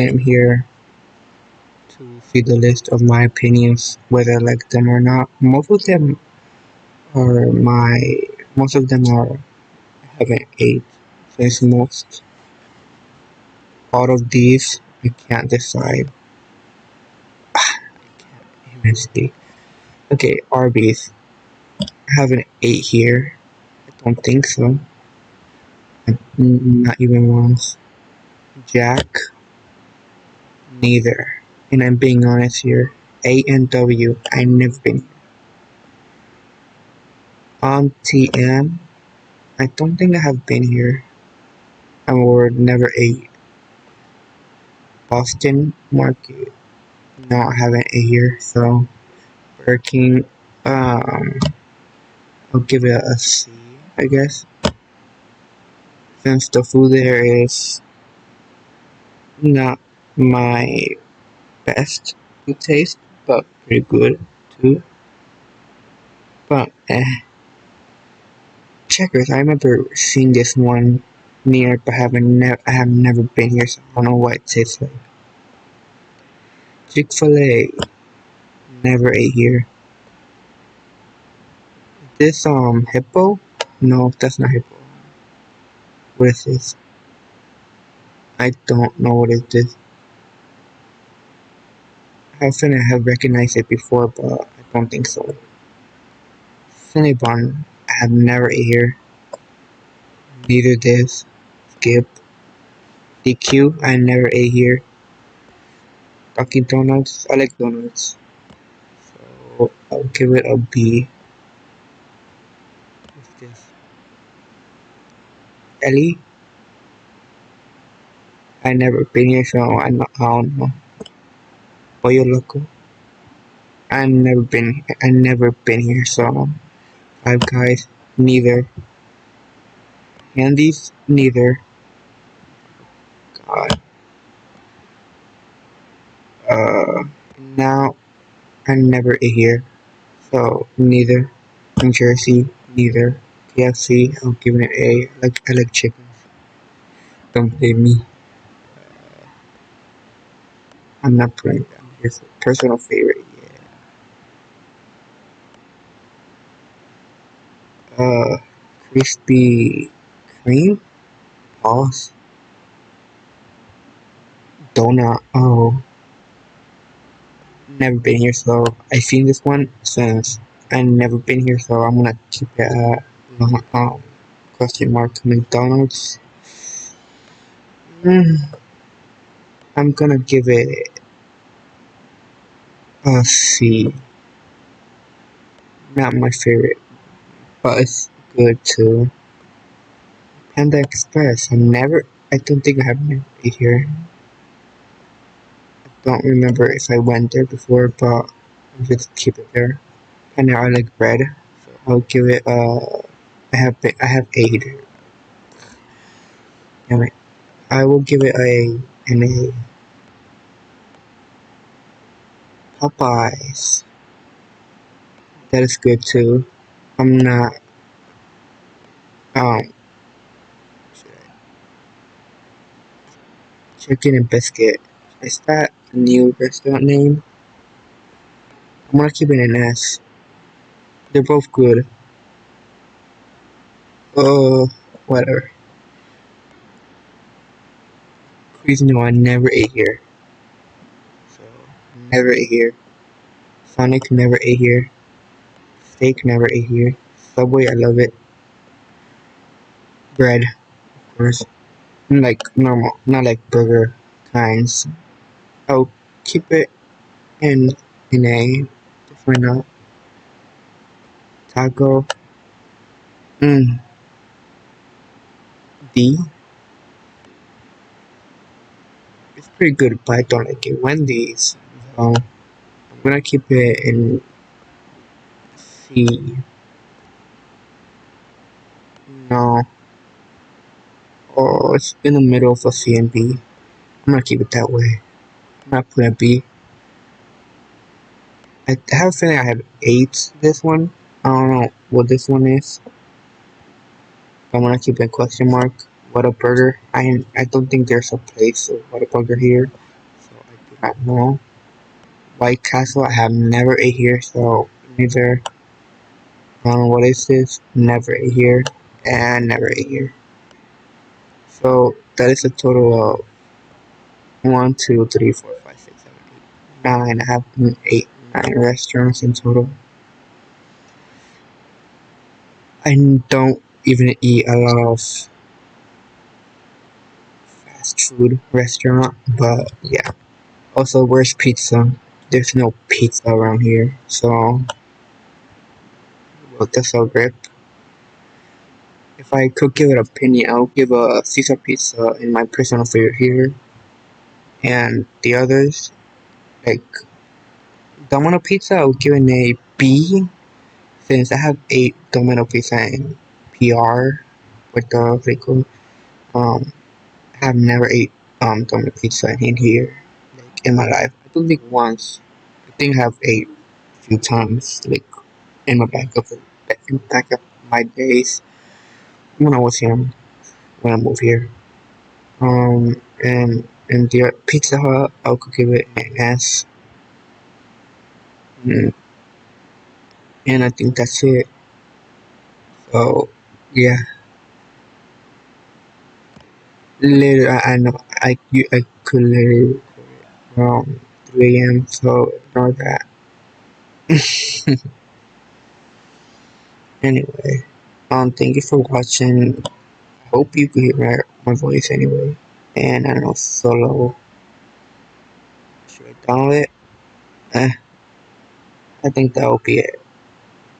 I'm here to see the list of my opinions, whether I like them or not. Are my most of them are have an 8. Since most out of these I can't decide. MSD. Okay, Arby's. I have an 8 here. I don't think so. Not even once. Jack. Neither. And I'm being honest here. A and W. I never been. On TM. I don't think I have been here. Or never ate. Boston Market. No, I haven't ate here. So Burger King. I'll give it a C, I guess. Since the food there is not my best to taste, but pretty good too. But Checkers, I remember seeing this one near, but I have never been here, so I don't know what it tastes like. Chick-fil-A, never ate here. This Hippo? No, that's not Hippo. What is this? I don't know what it is. I think I have recognized it before, but I don't think so. Cinnabon, I have never ate here. Neither this. Skip. DQ, I never ate here. Dunkin' Donuts, I like donuts. So I'll give it a B. What's this? Ellie, I never been here, so I don't know. Pollo Loco, I never been here, so Five Guys, neither. Andy's, neither. God. Now I never ate here, so neither. New Jersey, neither. KFC, I'll give it an A. I like chickens. Don't blame me. I'm not putting them. Here's a personal favorite. Yeah. Krispy Kreme. Pause. Donut. Oh, never been here, so I seen this one since I never been here, so I'm gonna keep it at question mark. McDonald's. I'm gonna give it a C. Not my favorite, but it's good too. Panda Express. I don't think I have been here. I don't remember if I went there before, but I'll just keep it there. Panda I like bread, so I'll give it I have 8. Damn it. I will give it an A. Popeyes. That is good too. I'm not um chicken and biscuit. Is that a new restaurant name? I'm gonna keep it an S. They're both good. Uh, whatever. Cuisino I never ate here. So never ate here. Sonic never ate here. Steak never ate here. Subway I love it. Bread, of course. Like normal, not like burger kinds. I'll keep it in A. Definitely not. Taco. Mm, D. It's pretty good, but I don't like it. Wendy's. So I'm gonna keep it in C. No. Oh, it's in the middle of a C and B. I'm gonna keep it that way. I'm not putting a B. I have a feeling I have 8 this one. I don't know what this one is. I'm gonna keep it question mark. What a burger. I don't think there's a place of what a burger here. I don't know. White Castle, I have never ate here, so neither. What is this? Never ate here, and never ate here. So that is a total of 1, 2, 3, 4, 5, 6, 7, 8, 9. I have 8, 9 restaurants in total. I don't even eat a lot of fast food restaurant, but yeah. Also, where's pizza? There's no pizza around here, so well, that's a rip. If I could give an opinion, I'll give a Caesar pizza in my personal favorite here, and the others, like Domino pizza, I'll give it a B, since I have 8 Domino pizza in PR, with the vehicle. I have never ate Domino pizza in here, like in my life. I believe once. I think I have ate a few times, like in my back of my days when I was young, when I moved here. And the Pizza Hut, I could give it an S. Mm, and I think that's it. So yeah, literally, I know I could literally around 3 a.m. So ignore that. Anyway, thank you for watching. Hope you could hear my voice anyway. And I don't know, solo. Should I download it? I think that will be it.